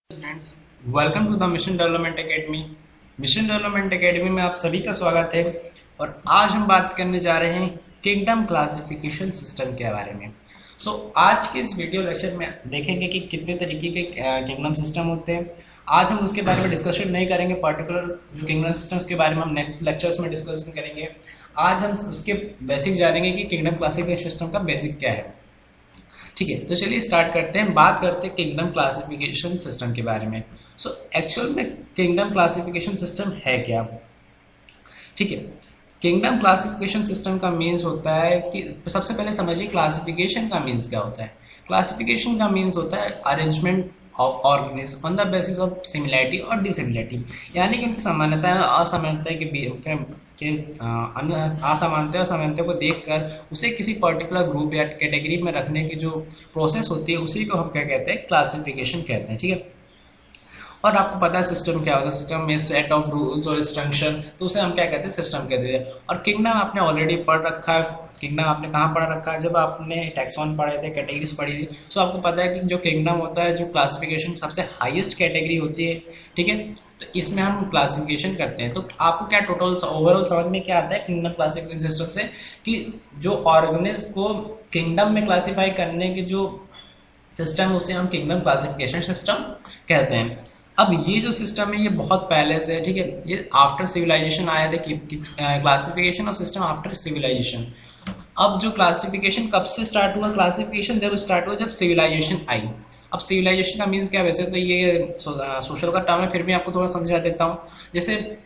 Students, welcome to the mission development academy. Mission development academy में आप सभी का स्वागत है। और आज हम बात करने जा रहे हैं किंगडम क्लासिफिकेशन सिस्टम के बारे में। आज के इस वीडियो लेक्चर में देखेंगे कि कितने तरीके के किंगडम सिस्टम होते हैं। आज हम उसके बारे में डिस्कशन नहीं करेंगे, पर्टिकुलर जो किंगडम सिस्टम्स के बारे में हम नेक्स्ट लेक्चर्स में डिस्कशन करेंगे। आज हम उसके बेसिक जानेंगे कि किंगडम क्लासिफिकेशन सिस्टम का बेसिक क्या है। ठीक है, तो चलिए स्टार्ट करते हैं। बात करते हैं किंगडम क्लासिफिकेशन सिस्टम के बारे में। एक्चुअल में किंगडम क्लासिफिकेशन सिस्टम है क्या? ठीक है, किंगडम क्लासिफिकेशन सिस्टम का मीन्स होता है कि सबसे पहले समझिए क्लासिफिकेशन का मीन्स क्या होता है। क्लासिफिकेशन का मीन्स होता है arrangement of organism on the basis of similarity और डिसिमिलैरिटी, यानी कि उनकी समानता और असमानता के असमानता और समानता को देखकर उसे किसी पर्टिकुलर ग्रुप या कैटेगरी में रखने की जो प्रोसेस होती है उसी को हम क्या कहते हैं, क्लासिफिकेशन कहते हैं। ठीक है, और आपको पता है सिस्टम क्या होता है। सिस्टम में सेट ऑफ रूल्स और इंस्ट्रक्शन, तो उसे हम क्या कहते हैं, सिस्टम कहते हैं। और किंगडम आपने ऑलरेडी पढ़ रखा है। किंगडम आपने कहाँ पढ़ रखा है? जब आपने टैक्सॉन पढ़े थे, कैटेगरीज पढ़ी थी। सो आपको पता है कि जो किंगडम होता है, जो क्लासिफिकेशन सबसे हाईएस्ट कैटेगरी होती है। ठीक है, तो इसमें हम क्लासिफिकेशन करते हैं। तो आपको क्या टोटल ओवरऑल समझ में क्या आता है किंगडम क्लासिफिकेशन सिस्टम से, कि जो ऑर्गेनिज्म को किंगडम में क्लासीफाई करने के जो सिस्टम, उसे हम किंगडम क्लासिफिकेशन सिस्टम कहते हैं। अब ये जो सिस्टम है ये बहुत पहले से है। ठीक है, ये आफ्टर सिविलाइजेशन आया था कि classification of system after civilisation. अब जो क्लासिफिकेशन कब से स्टार्ट हुआ? क्लासिफिकेशन जब स्टार्ट हुआ जब सिविलाइजेशन आई। अब सिविलाइजेशन का मीन्स क्या? वैसे तो ये सोशल का टर्म है, फिर भी आपको थोड़ा समझा देता हूँ। जैसे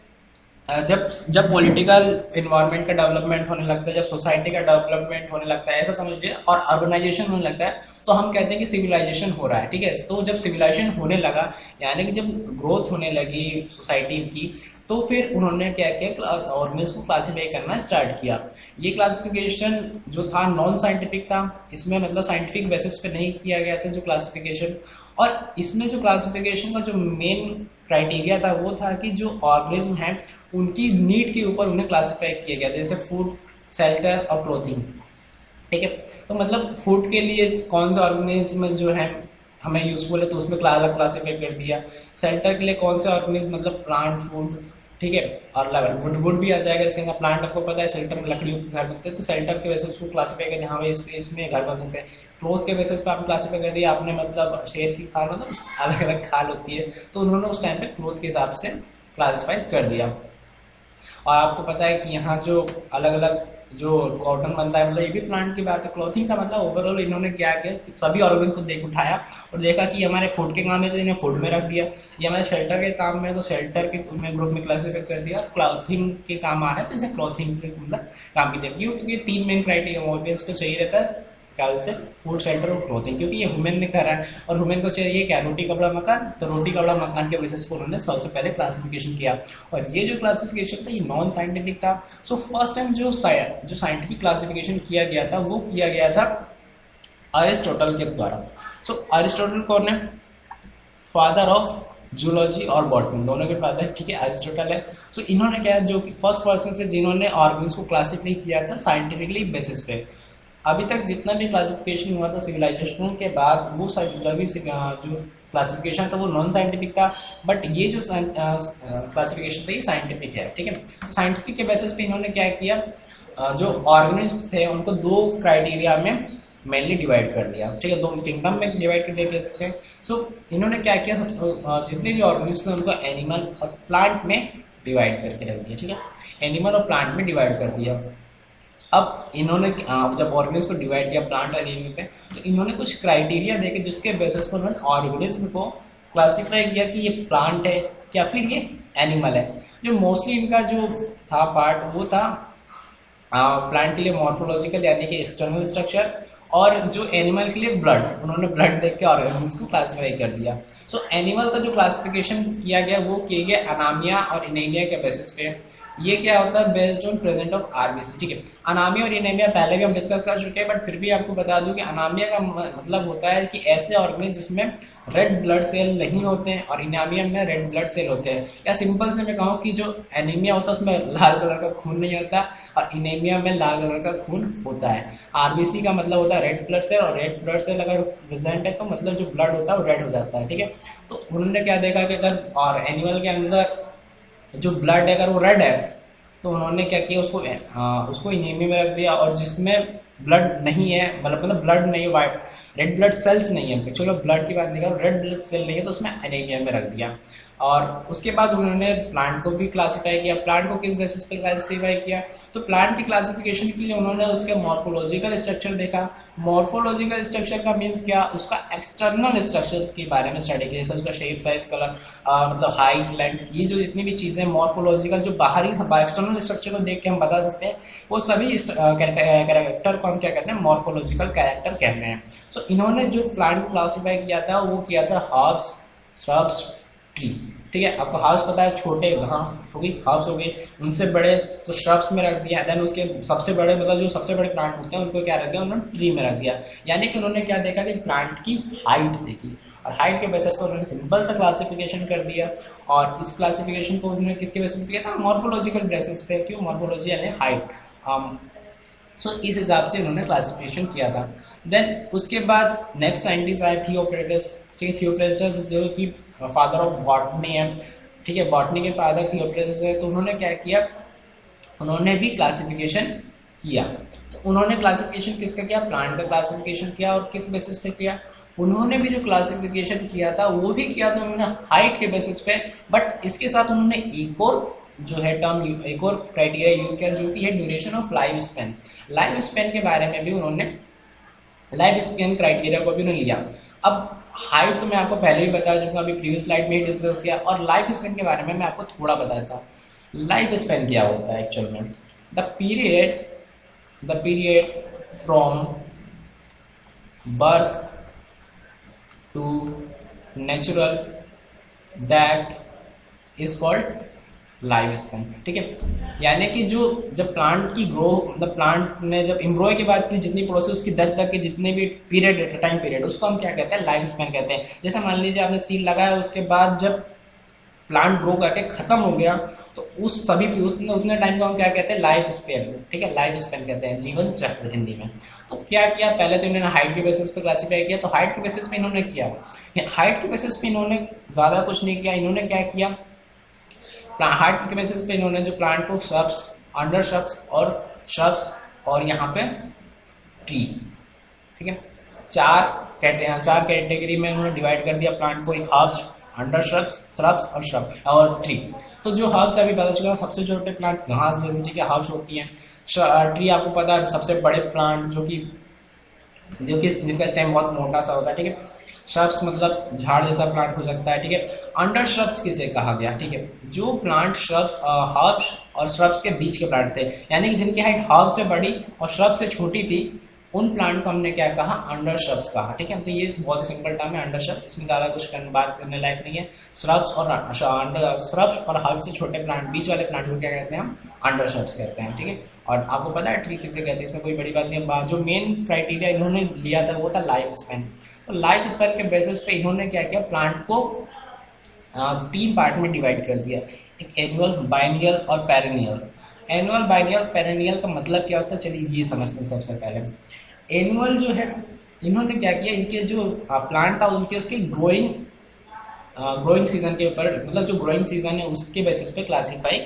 जब जब पॉलिटिकल इन्वायरमेंट का डेवलपमेंट होने लगता है, जब सोसाइटी का डेवलपमेंट होने लगता है, ऐसा समझिए, और अर्बनाइजेशन होने लगता है, तो हम कहते हैं कि सिविलाइजेशन हो रहा है। ठीक है, तो जब सिविलाइजेशन होने लगा, यानी कि जब ग्रोथ होने लगी सोसाइटी की, तो फिर उन्होंने क्या किया, ऑर्गेनिज्म को क्लासीफाई करना स्टार्ट किया। ये क्लासिफिकेशन जो था नॉन साइंटिफिक था, इसमें मतलब साइंटिफिक बेसिस पे नहीं किया गया था जो क्लासिफिकेशन। और इसमें जो क्लासिफिकेशन का जो मेन क्राइटेरिया था वो था कि जो ऑर्गेनिज्म है उनकी नीड के ऊपर उन्हें क्लासिफाई किया गया, जैसे फूड, शेल्टर और क्लोथिंग। ठीक है, तो मतलब फूड के लिए कौन सा ऑर्गेनिज्म जो है हमें यूजफुल है, तो उसमें अलग क्लासीफाई कर दिया। शेल्टर के लिए कौन सा ऑर्गेनिज्म, मतलब प्लांट फूड। ठीक है, और वुड भी आ जाएगा इसके अंदर। प्लांट आपको पता है शेल्टर में लकड़ियों के घर बनते हैं, तो शेल्टर के बेसिस को क्लासीफाई कर दिया, हाँ इसमें घर बन सकते हैं। क्लोथ के बेसिस पे आपने क्लासीफाई कर दिया, आपने मतलब शेर की खाल, मतलब अलग अलग खाल होती है, तो उन्होंने उस टाइम पे क्लोथ के हिसाब से क्लासीफाई कर दिया। और आपको पता है कि यहाँ जो अलग अलग जो कॉटन बनता है, मतलब ये भी प्लांट की बात है। क्लॉथिंग का मतलब ओवरऑल इन्होंने क्या किया, सभी ऑर्गन को देख उठाया और देखा कि हमारे फूड के काम है तो इन्हें फूड में रख दिया, ये हमारे शेल्टर के काम में तो शेल्टर के ग्रुप में क्लासीफाई कर दिया, और क्लॉथिंग के काम आ रहा है तो इसे क्लॉथिंग के मतलब काम की दिया। क्यों? क्योंकि तीन मेन क्राइटेरिया ऑर्गेन्स को चाहिए रहता है, क्या बोलते हैं, फूड, शेल्टर और क्लोथिंग। क्योंकि ये ह्यूमन ने करा है और ह्यूमन को चाहिए क्या, रोटी कपड़ा मकान। तो रोटी कपड़ा मकान के बेसिस पर उन्होंने सबसे पहले क्लासिफिकेशन किया। और ये जो क्लासिफिकेशन था ये नॉन साइंटिफिक था। फर्स्ट टाइम जो साइंटिफिक क्लासिफिकेशन किया गया था वो किया गया था अरिस्टोटल के द्वारा। अरिस्टोटल कौन है? फादर ऑफ जूलॉजी और बॉटनी, दोनों के फादर। ठीक है, अरिस्टोटल है। इन्होंने क्या, जो कि फर्स्ट पर्सन थे जिन्होंने ऑर्गेन्स को क्लासीफाई किया था साइंटिफिकली बेसिस पे। अभी तक जितना भी क्लासिफिकेशन हुआ था सिविलाइजेशन के बाद, वो सभी जो क्लासिफिकेशन था वो नॉन साइंटिफिक था, बट ये जो क्लासिफिकेशन था ये साइंटिफिक है। ठीक है, साइंटिफिक के बेसिस पे इन्होंने क्या किया, जो ऑर्गेनिज्म थे उनको दो क्राइटेरिया में मेनली डिवाइड कर दिया। ठीक है, दो किंगडम में डिवाइड कर दिया कह सकते हैं। इन्होंने क्या किया, जितने भी ऑर्गेनिज्म थे उनको एनिमल और प्लांट में डिवाइड करके रख दिया। ठीक है, एनिमल और प्लांट में डिवाइड कर दिया। अब इन्होंने जब ऑर्गेनिज्म को डिवाइड किया प्लांट और एनिमल पे, तो इन्होंने कुछ क्राइटेरिया देके जिसके बेसिस पर उन्होंने ऑर्गेनिज्म को क्लासिफाई किया कि ये प्लांट है या फिर ये एनिमल है। जो मोस्टली इनका जो था पार्ट वो था प्लांट के लिए मॉर्फोलॉजिकल यानी कि एक्सटर्नल स्ट्रक्चर, और जो एनिमल के लिए ब्लड, उन्होंने ब्लड देख के ऑर्गेनिज्म को क्लासिफाई कर दिया। एनिमल का जो क्लासिफिकेशन किया गया वो किया गया अनामिया और इनेमिया के बेसिस पे। ये क्या होता है, based on present of RBC, ठीक है। अनामिया और एनीमिया पहले भी हम डिस्कस कर चुके हैं, बट फिर भी आपको बता दूं कि अनामिया का मतलब होता है कि ऐसे ऑर्गेनिज्म जिसमें रेड ब्लड सेल नहीं होते हैं और एनीमिया में रेड ब्लड सेल होते हैं। या सिंपल से मैं कहूँ कि जो एनीमिया होता है उसमें लाल कलर का खून नहीं होता और एनीमिया में लाल कलर का खून होता है। आरबीसी का मतलब होता है रेड ब्लड सेल, और रेड ब्लड सेल अगर प्रेजेंट है तो मतलब जो ब्लड होता है वो रेड हो जाता है, ठीक है। तो उन्होंने क्या देखा कि अगर और एनिमल के अंदर जो ब्लड है अगर वो रेड है तो उन्होंने क्या किया, उसको एनीमिया में रख दिया, और जिसमें ब्लड नहीं है, मतलब ब्लड नहीं है, वाइट रेड ब्लड सेल्स नहीं है, चलो ब्लड की बात नहीं करो, रेड ब्लड सेल नहीं है तो उसमें एनीमिया में रख दिया। और उसके बाद उन्होंने प्लांट को भी क्लासिफाई किया। प्लांट को किस बेसिस पे क्लासिफाई किया, तो प्लांट की क्लासिफिकेशन के लिए उन्होंने उसके मॉर्फोलॉजिकल स्ट्रक्चर देखा। मॉर्फोलॉजिकल स्ट्रक्चर का मीन्स क्या, उसका एक्सटर्नल स्ट्रक्चर के बारे में स्टडी की, जैसे उसका शेप, साइज, कलर, मतलब हाइट, लेंथ, ये जो जितनी भी चीज़ें मॉर्फोलॉजिकल जो बाहरी एक्सटर्नल स्ट्रक्चर को देख के हम बता सकते हैं, वो सभी कैरेक्टर को हम क्या कहते हैं, मॉर्फोलॉजिकल कैरेक्टर कहते हैं। सो इन्होंने जो प्लांट क्लासिफाई किया था वो किया था हर्ब्स, श्रब्स, ट्री, ठीक है। आपको हर्ब्स पता है, छोटे घास हो गई, हर्ब्स हो गए, उनसे बड़े तो श्रब्स में रख दिया, देन उसके सबसे बड़े मतलब जो सबसे बड़े प्लांट होते हैं उनको क्या रख दिया, उन्होंने ट्री में रख दिया। यानी कि उन्होंने क्या देखा कि प्लांट की हाइट देखी, और हाइट के बेसिस पर उन्होंने सिंपल सा क्लासिफिकेशन कर दिया। और इस क्लासिफिकेशन को उन्होंने किसके बेसिस पे किया था, मॉर्फोलॉजिकल बेसिस पे, क्यों, मॉर्फोलॉजी यानी हाइट। सो इस हिसाब से उन्होंने क्लासिफिकेशन किया था। देन उसके बाद नेक्स्ट साइंटिस्ट आए थियोक्रेटस, ठीक है। थियोक्रेटस जो कि फादर ऑफ बॉटनी है, ठीक है, बॉटनी के फादर थियोक्रेटस है। तो उन्होंने क्या किया, उन्होंने भी क्लासिफिकेशन किया। तो उन्होंने क्लासिफिकेशन किसका किया, प्लांट का क्लासिफिकेशन किया, और किस बेसिस पे किया, उन्होंने भी जो क्लासिफिकेशन किया था वो भी किया था उन्होंने हाइट के बेसिस पे। बट इसके साथ उन्होंने एक और जो है टर्म, एक और क्राइटेरिया यूज किया जो कि है duration of life span. Life span के बारे में भी उन्होंने, लाइफ स्पेन क्राइटेरिया को भी उन्होंने लिया। अब हाइट तो मैं आपको पहले ही बता चुका, अभी प्रीवियस स्लाइड में ही डिस्कस किया, और लाइफ स्पेन के बारे में मैं आपको थोड़ा बताता हूँ। लाइफ स्पेन क्या होता है एक्चुअल में, the period from birth to natural death is called life span, ठीक है। यानी कि जो जब प्लांट की ग्रो, मतलब प्लांट ने जब एम्ब्रॉय के बाद की जितनी प्रोसेस, उसकी डेथ तक के जितने भी पीरियड, टाइम पीरियड, उसको हम क्या कहते हैं, लाइफ स्पेन कहते हैं। जैसे मान लीजिए आपने सीड लगाया, उसके बाद जब प्लांट ग्रो करके खत्म हो गया तो उस सभी उतने टाइम को हम क्या कहते हैं, लाइफ स्पेन, ठीक है, लाइफ स्पेन कहते हैं, जीवन चक्र हिंदी में। तो क्या किया, पहले तो इन्होंने हाइट के बेसिस पे क्लासीफाई किया। तो हाइट के बेसिस पे इन्होंने किया, हाइट के बेसिस पे इन्होंने ज्यादा कुछ नहीं किया। इन्होंने क्या किया, हाइट के बेसिस पे इन्होंने जो प्लांट को श्रब्स, अंडर श्रब्स और यहाँ पे ट्री, ठीक है, चार कैटेगरी में उन्होंने डिवाइड कर दिया प्लांट को, एक हर्ब्स, अंडर श्रब्स और श्रब और ट्री। तो जो हर्ब्स अभी पता चला, सबसे छोटे प्लांट घास जैसे, ठीक है, हर्ब्स होती हैं। ट्री आपको पता है सबसे बड़े प्लांट जो कि जिनका स्टेम बहुत मोटा सा होता है, ठीक है। श्रब्स मतलब झाड़ जैसा प्लांट हो सकता है, ठीक है। अंडर श्रब्स किसे कहा गया, ठीक है, जो प्लांट श्रब्स, हर्ब्स और श्रब्स के बीच के प्लांट थे, यानी कि जिनकी हाइट हर्ब से बड़ी और श्रब से छोटी थी, उन प्लांट को हमने क्या कहा, अंडर श्रब्स कहा, ठीक है। तो ये बहुत ही सिंपल टर्म है अंडर श्रब, इसमें ज्यादा कुछ बात करने लायक नहीं है। श्रब्स और हर्ब से छोटे प्लांट, बीच वाले प्लांट को क्या कहते हैं, हम अंडर श्रब्स कहते हैं, ठीक है। और आपको पता है ट्री किसे कहते हैं, इसमें कोई बड़ी बात नहीं। जो मेन क्राइटेरिया इन्होंने लिया था वो था लाइफ स्पेन। तो लाइफ स्पेन के बेसिस पे इन्होंने क्या किया, प्लांट को 3 पार्ट में डिवाइड कर दिया, एक एनुअल, बाइनियल और पेरेनियल। एनुअल, बाइनियल, पेरेनियल का मतलब क्या होता है, चलिए ये समझते हैं। सबसे पहले एनुअल जो है, इन्होंने क्या किया, इनके जो प्लांट था उनके उसके ग्रोइंग सीजन के ऊपर, मतलब जो ग्रोइंग सीजन है उसके बेसिस पे क्लासीफाई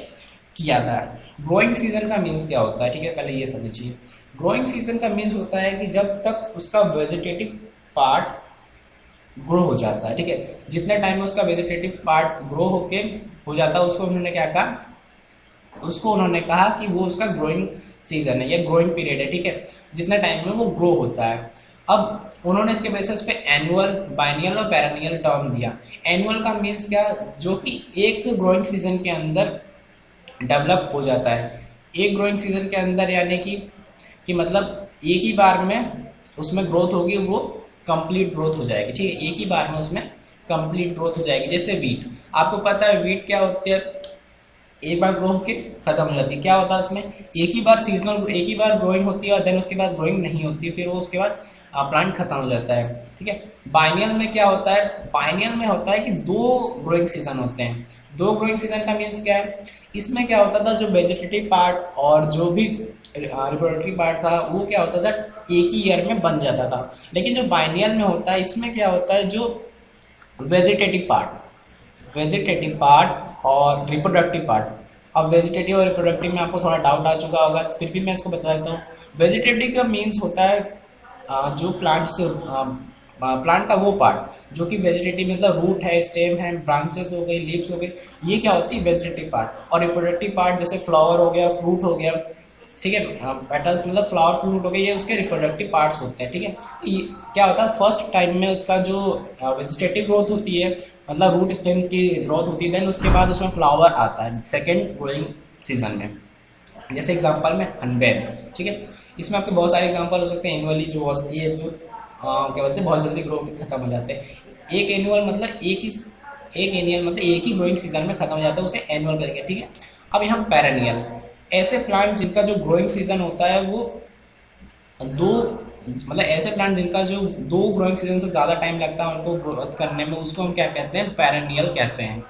किया था। ग्रोइंग सीजन का मीन्स क्या होता है, ठीक है, पहले ये समझिए। ग्रोइंग सीजन का मीन्स होता है कि जब तक उसका वेजिटेटिव पार्ट ग्रो हो जाता है, ठीक है, जितने टाइम में उसका वेजिटेटिव पार्ट ग्रो होके हो जाता है, उसको उन्होंने क्या कहा, उसको उन्होंने कहा कि वो उसका ग्रोइंग सीजन है या ग्रोइंग पीरियड है, ठीक है, जितने टाइम में वो ग्रो होता है। अब उन्होंने इसके बेसिस पे एनुअल, बाइनियल और पेरेनियल टर्म दिया। एनुअल का मीन्स क्या, जो कि एक ग्रोइंग सीजन के अंदर डेवलप हो जाता है, एक ग्रोइंग सीजन के अंदर, यानी कि मतलब एक ही बार में उसमें ग्रोथ होगी, वो कंप्लीट ग्रोथ हो जाएगी, ठीक है, एक ही बार में उसमें कंप्लीट ग्रोथ हो जाएगी। जैसे वीट, आपको पता है वीट क्या होती है, एक बार ग्रो होके खत्म हो जाती है। क्या होता है उसमें, एक ही बार सीजनल, एक ही बार ग्रोइंग होती है और देन उसके बाद ग्रोइंग नहीं होती, फिर वो उसके बाद प्लांट खत्म हो जाता है। ठीक है। बाइनियल में क्या होता है, बाइनियल में होता है कि दो ग्रोइंग सीजन होते हैं। दो ग्रोइंग सीजन का मीन्स क्या है, इसमें क्या होता था, जो वेजिटेटिव पार्ट और जो भी रिप्रोडक्टिव पार्ट था वो क्या होता था, एक ही ईयर में बन जाता था। लेकिन जो बाइनियल में होता है, इसमें क्या होता है, जो वेजिटेटिव पार्ट और रिप्रोडक्टिव पार्ट। अब वेजिटेटिव और रिप्रोडक्टिव में आपको थोड़ा डाउट आ चुका होगा, फिर भी मैं इसको बता देता हूँ। वेजिटेटिव का मीन्स होता है जो प्लांट का वो पार्ट जो कि वेजिटेटिव, मतलब रूट है, स्टेम है, ब्रांचेस हो गई, लीव्स हो गई, ये क्या होती है वेजिटेटिव पार्ट। और रिप्रोडक्टिव पार्ट जैसे फ्लावर हो गया, फ्रूट हो गया, ठीक है, पेटल्स मतलब फ्लावर फ्रूट हो गए, ये उसके रिप्रोडक्टिव पार्ट्स होते हैं। ठीक है। तो ये क्या होता है, फर्स्ट टाइम में उसका जो वेजिटेटिव ग्रोथ होती है, मतलब रूट स्टेम की ग्रोथ होती है, देन उसके बाद उसमें फ्लावर आता है सेकेंड ग्रोइंग सीजन में। जैसे एग्जांपल में हनबेल, ठीक है, इसमें आपके बहुत सारे एग्जांपल हो सकते हैं। एनुअली जो ये जो क्या बोलते हैं, बहुत जल्दी ग्रो खत्म हो जाते हैं। एक एनुअल मतलब एक एनुअल मतलब एक ही ग्रोइंग सीजन में खत्म हो जाता है, उसे एनुअल करेंगे। ठीक है। अब यहाँ पेरेनियल, ऐसे प्लांट जिनका जो ग्रोइंग सीजन होता है वो दो, मतलब ऐसे प्लांट जिनका जो दो ग्रोइंग सीजन से ज़्यादा टाइम लगता है उनको ग्रोथ करने में, उसको हम क्या कहते हैं, पेरेनियल कहते हैं।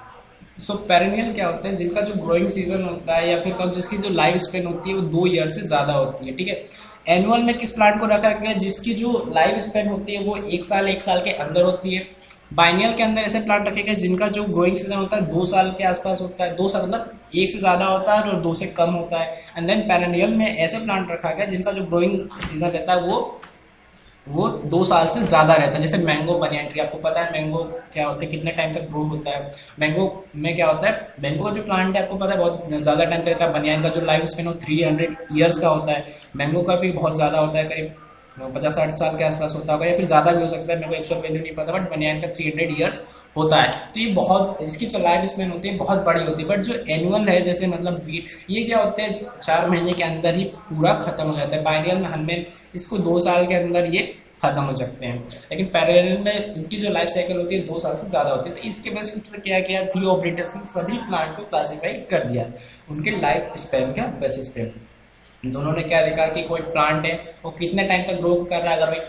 सो पेरेनियल क्या होते हैं, जिनका जो ग्रोइंग सीजन होता है या फिर कब जिसकी जो लाइफ स्पेन होती है वो 2 ईयर से ज़्यादा होती है। ठीक है। एनुअल में किस प्लांट को रखा गया, जिसकी जो लाइफ स्पेन होती है वो 1 साल के अंदर होती है। बाइनियल के अंदर ऐसे प्लांट रखे गए जिनका जो ग्रोइंग सीजन होता है 2 साल के आसपास होता है, 2 साल मतलब 1 से ज़्यादा होता है और 2 से कम होता है। एंड देन पेरेनियल में ऐसे प्लांट रखा गया जिनका जो ग्रोइंग सीजन रहता है वो 2 साल से ज़्यादा रहता है। जैसे मैंगो बनियान ट्री, आपको पता है मैंगो क्या होता है, कितने टाइम तक ग्रो होता है। मैंगो में क्या होता है, मैंगो जो प्लांट है आपको पता है बहुत ज़्यादा टाइम तक रहता है। बनियान का जो लाइफ स्पेन हो 300 ईयर्स का होता है, मैंगो का भी बहुत ज़्यादा होता है, करीब 50-60 साल के आसपास होता होगा या फिर ज़्यादा भी हो सकता है, मेरे को एक्चुअल वैल्यू नहीं पता, बट बनियान का 300 ईयर्स होता है। तो ये बहुत, इसकी तो लाइफ स्पेन होती है बहुत बड़ी होती है। बट जो एनुअल है, जैसे मतलब वीट, ये क्या होते हैं 4 महीने के अंदर ही पूरा खत्म हो जाता है। बाइनियल में हमें इसको 2 साल के अंदर ये खत्म हो सकते हैं, लेकिन पैरेलल में इनकी जो लाइफ साइकिल होती है 2 साल से ज़्यादा होती है। तो इसके बेसिस पे क्या किया, थियो ब्रिटस ने सभी प्लांट को क्लासीफाई कर दिया उनके लाइफ स्पेन के बेसिस पे। दोनों ने क्या देखा कि कोई प्लांट है वो कितने टाइम तक ग्रो कर रहा है, अगर वो 1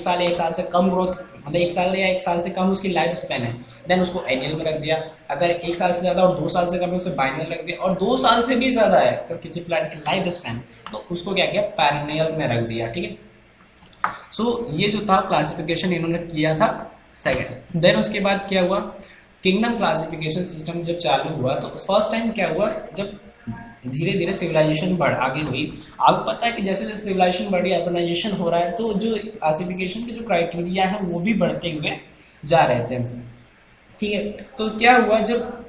साल से कम ग्रोथ, मतलब 1 साल या 1 साल से कम उसकी लाइफ स्पेन है, देन उसको एनुअल में रख दिया। अगर 1 साल से ज़्यादा और 2 साल से कम है उसे बाइनियल रख दिया, और 2 साल से भी ज़्यादा है अगर किसी प्लांट की लाइफ स्पेन, तो उसको क्या किया, पेरेनियल में रख दिया। ठीक है। सो ये जो था क्लासिफिकेशन इन्होंने किया था सेकेंड। देन उसके बाद क्या हुआ, किंगडम क्लासिफिकेशन सिस्टम जब चालू हुआ तो फर्स्ट टाइम क्या हुआ, जब धीरे धीरे सिविलाइजेशन बढ़ आगे हुई, आपको पता है कि जैसे जैसे सिविलाइजेशन बढ़ी, अर्बनाइजेशन हो रहा है, तो जो क्लासिफिकेशन के जो क्राइटेरिया है वो भी बढ़ते हुए जा रहे थे। ठीक है। तो क्या हुआ, जब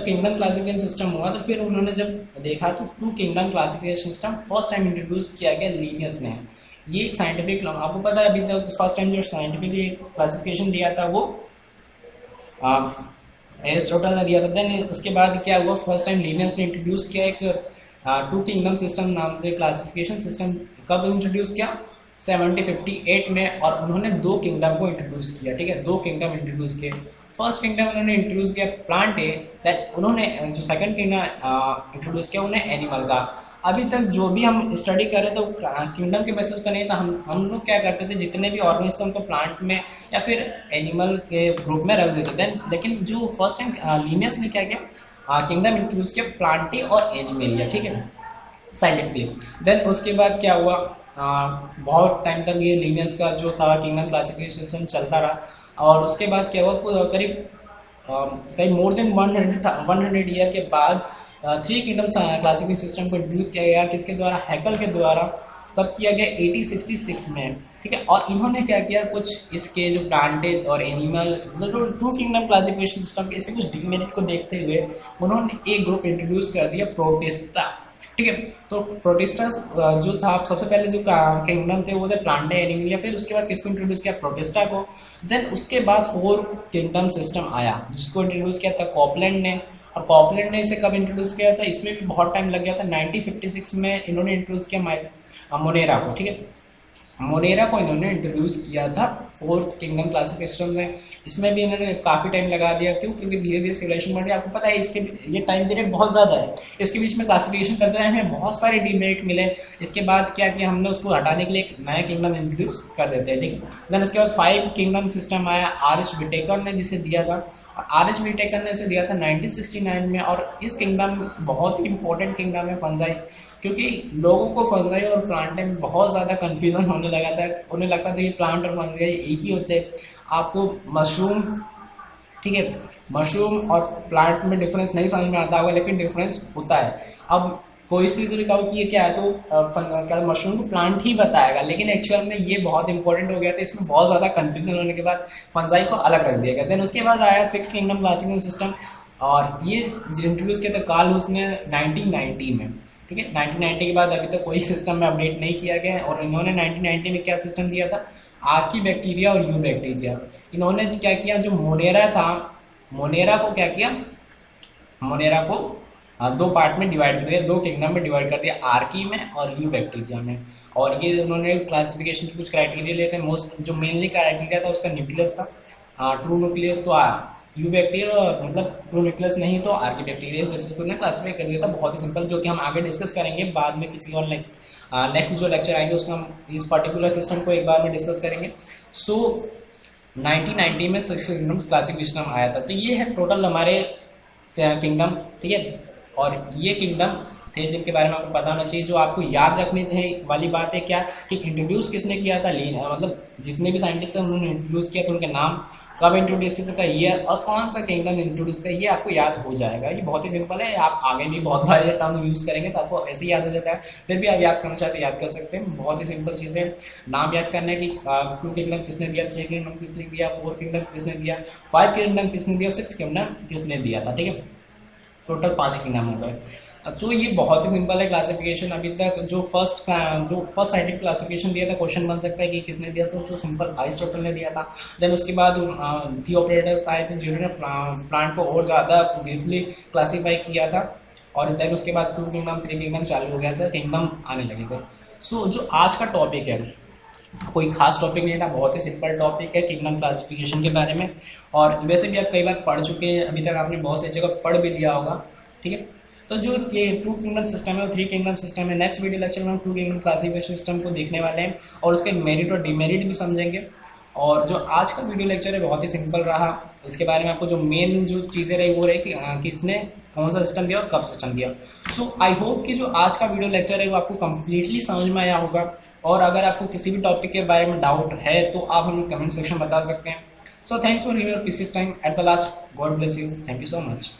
किंगडम क्लासिफिकेशन सिस्टम हुआ तो फिर उन्होंने जब देखा तो 2 kingdom classification system first time introduce किया गया लिनियस ने। ये एक साइंटिफिक, आपको पता है अभी तक फर्स्ट टाइम जो साइंटिफिकली क्लासिफिकेशन दिया था वो एरिस्टोटल ने दिया था। देन उसके बाद क्या हुआ, फर्स्ट टाइम लिनियस ने इंट्रोड्यूस किया एक 2 किंगडम सिस्टम नाम से क्लासिफिकेशन सिस्टम। कब इंट्रोड्यूस किया, 1758 में, और उन्होंने 2 किंगडम को इंट्रोड्यूस किया। ठीक है, 2 किंगडम इंट्रोड्यूस किए। फर्स्ट किंगडम उन्होंने इंट्रोड्यूस किया प्लांट है, दैट उन्होंने जो सेकंड किंगडम इंट्रोड्यूस किया उन्हें एनिमल का। अभी तक जो भी हम स्टडी कर रहे थे वो किंगडम के बेसिस पर नहीं था, हम लोग क्या करते थे, जितने भी ऑर्गेनिज्म थे उनको प्लांट में या फिर एनिमल के ग्रुप में रख देते थे। लेकिन जो फर्स्ट टाइम लिनियस ने क्या किया, किंगडम इंट्रोड्यूस किया प्लांटी और एनिमेलिया। ठीक है, साइंटिफिकली। देन उसके बाद क्या हुआ, बहुत टाइम तक ये लिनियस का जो था किंगडम क्लासिफिकेशन चलता रहा, और उसके बाद क्या हुआ, करीब मोर देन 100 ईयर के बाद 3 किंगडम क्लासिफिकेशन सिस्टम को इंट्रोड्यूस किया गया, किसके द्वारा, हैकल के द्वारा। कब किया गया, 1866 में। ठीक है, और इन्होंने क्या किया, कुछ इसके जो प्लांटेड और एनिमल, मतलब 2 किंगडम क्लासिफिकेशन सिस्टम के इसके कुछ डिमेरिट को देखते हुए उन्होंने एक ग्रुप इंट्रोड्यूस कर दिया, प्रोटिस्टा। ठीक है, तो प्रोटिस्टा जो था, सबसे पहले जो किंगडम थे वो थे प्लांटे, एनिमल, या फिर उसके बाद किसको इंट्रोड्यूस किया, प्रोटिस्टा को। देन उसके बाद 4 किंगडम सिस्टम आया, जिसको इंट्रोड्यूस किया था कॉपलैंड ने। और कॉपलैंड ने इसे कब इंट्रोड्यूस किया था, इसमें भी बहुत टाइम लग गया था, 1956 में इन्होंने इंट्रोड्यूस किया मोनेरा को। ठीक है, मोनेरा को इन्होंने इंट्रोड्यूस किया था फोर्थ किंगडम क्लासिफिकेशन में। इसमें भी इन्होंने काफ़ी टाइम लगा दिया, क्यों? क्योंकि धीरे धीरे सिविलाइजेशन बढ़ रही है। आपको पता है इसके ये टाइम पीरियड बहुत ज़्यादा है। इसके बीच में क्लासिफिकेशन करते हैं हमें बहुत सारे डिमेरिट मिले। इसके बाद क्या किया हमने, उसको हटाने के लिए एक नया किंगडम इंट्रोड्यूस कर देते हैं, ठीक है। देन उसके बाद 5 किंगडम सिस्टम आया, आर.एच. विटेकर ने जिसे दिया था, और आर.एच. विटेकर ने इसे दिया था 1969 में। और इस किंगडम बहुत ही इंपॉर्टेंट किंगडम है फंजाई, क्योंकि लोगों को फंजाई और प्लांट में बहुत ज़्यादा कन्फ्यूजन होने लगा था। उन्हें लगता था कि प्लांट और फंजाई एक ही होते हैं। आपको मशरूम, ठीक है, मशरूम और प्लांट में डिफरेंस नहीं समझ में आता होगा, लेकिन डिफरेंस होता है। अब कोई चीज़ लिखाओ कि ये क्या है, तो क्या मशरूम को प्लांट ही बताएगा, लेकिन एक्चुअल में ये बहुत इंपॉर्टेंट हो गया था। इसमें बहुत ज़्यादा कन्फ्यूजन होने के बाद फंजाई को अलग रख दिया गया। देन उसके बाद आया 6 किंगडम क्लासिफिकेशन सिस्टम, और ये इंट्रोड्यूस किया था कार्ल हुस ने 1990 में, ठीक है। 1990 के बाद अभी तक कोई सिस्टम में अपडेट नहीं किया गया है। और इन्होंने 1990 में क्या सिस्टम दिया था, आर्की बैक्टीरिया और यू बैक्टीरिया। इन्होंने क्या किया, जो मोनेरा था, मोनेरा को क्या किया, मोनेरा को 2 पार्ट में डिवाइड कर दिया, 2 किंगडम में डिवाइड कर दिया, आर्की में और यू बैक्टीरिया में। और ये उन्होंने क्लासिफिकेशन के कुछ क्राइटेरिया लिए थे। मोस्ट जो मेनली क्राइटेरिया था उसका न्यूक्लियस था, ट्रू न्यूक्लियस तो यू बैक्टीरिया, और मतलब ट्रू न्यूक्लियस नहीं तो आर्की बैक्टीरिया, इस बेसिस पर उन्होंने क्लासिफाई कर दिया था। बहुत ही सिंपल, जो कि हम आगे डिस्कस करेंगे बाद में किसी और नेक्स्ट जो लेक्चर आएंगे उसमें हम इस पर्टिकुलर सिस्टम को एक बार में डिस्कस करेंगे। सो 1990 में 6 किंगडम क्लासिफिकेशन आया था। तो ये है टोटल हमारे किंगडम, ठीक है। और ये किंगडम थे जिनके बारे में आपको पता होना चाहिए। जो आपको याद रखने वाली बात है क्या, कि इंट्रोड्यूस किसने किया था, मतलब जितने भी साइंटिस्ट हैं उन्होंने इंट्रोड्यूस किया था, उनके नाम, कब इंट्रोड्यूस किया था, ईयर, और कौन सा किंगडम इंट्रोड्यूस किया, ये आपको याद हो जाएगा। ये बहुत ही सिंपल है, आप आगे भी बहुत बार ये टर्म यूज़ करेंगे तो आपको ऐसे ही याद हो जाता है। फिर भी आप याद करना चाहते हैं याद कर सकते हैं, बहुत ही सिंपल चीज़ है। नाम याद करना है कि 2 किंगडम किसने दिया, 3 किंगडम किसने दिया, 4 किंगडम किसने दिया, 5 किंगडम किसने दिया, 6 किंगडम किसने दिया था, ठीक है। टोटल 5 किंगडम हो गए। तो ये बहुत ही सिंपल है क्लासिफिकेशन। अभी तक जो फर्स्ट साइंटिफिक क्लासिफिकेशन दिया था, क्वेश्चन बन सकता है कि किसने दिया था, तो सिंपल अरिस्टोटल ने दिया था। देन उसके बाद थियोक्रेटस आए थे जिन्होंने प्लांट को और ज़्यादा ब्रीफली क्लासीफाई किया था। और देन उसके बाद 2 किंगडम 3 किंगडम चालू हो गया था, किंगडम आने लगे थे। सो जो आज का टॉपिक है, कोई खास टॉपिक नहीं था, बहुत ही सिंपल टॉपिक है किंगडम क्लासिफिकेशन के बारे में। और वैसे भी आप कई बार पढ़ चुके हैं, अभी तक आपने बहुत सी जगह पढ़ भी लिया होगा, ठीक है। तो जो ये 2 किंगडम सिस्टम है और 3 किंगडम सिस्टम है, नेक्स्ट वीडियो लेक्चर में हम 2 किंगडम क्लासिफिकेशन सिस्टम को देखने वाले हैं और उसके मेरिट और डिमेरिट भी समझेंगे। और जो आज का वीडियो लेक्चर है बहुत ही सिंपल रहा। इसके बारे में आपको जो मेन जो चीज़ें रही वो रही कि किसने कौन सा सिस्टम दिया और कब सिस्टम दिया। सो आई होप कि जो आज का वीडियो लेक्चर है वो आपको कम्प्लीटली समझ में आया होगा। और अगर आपको किसी भी टॉपिक के बारे में डाउट है तो आप हमें कमेंट सेक्शन में बता सकते हैं। So thanks for your precious time at the last, god bless you, thank you so much.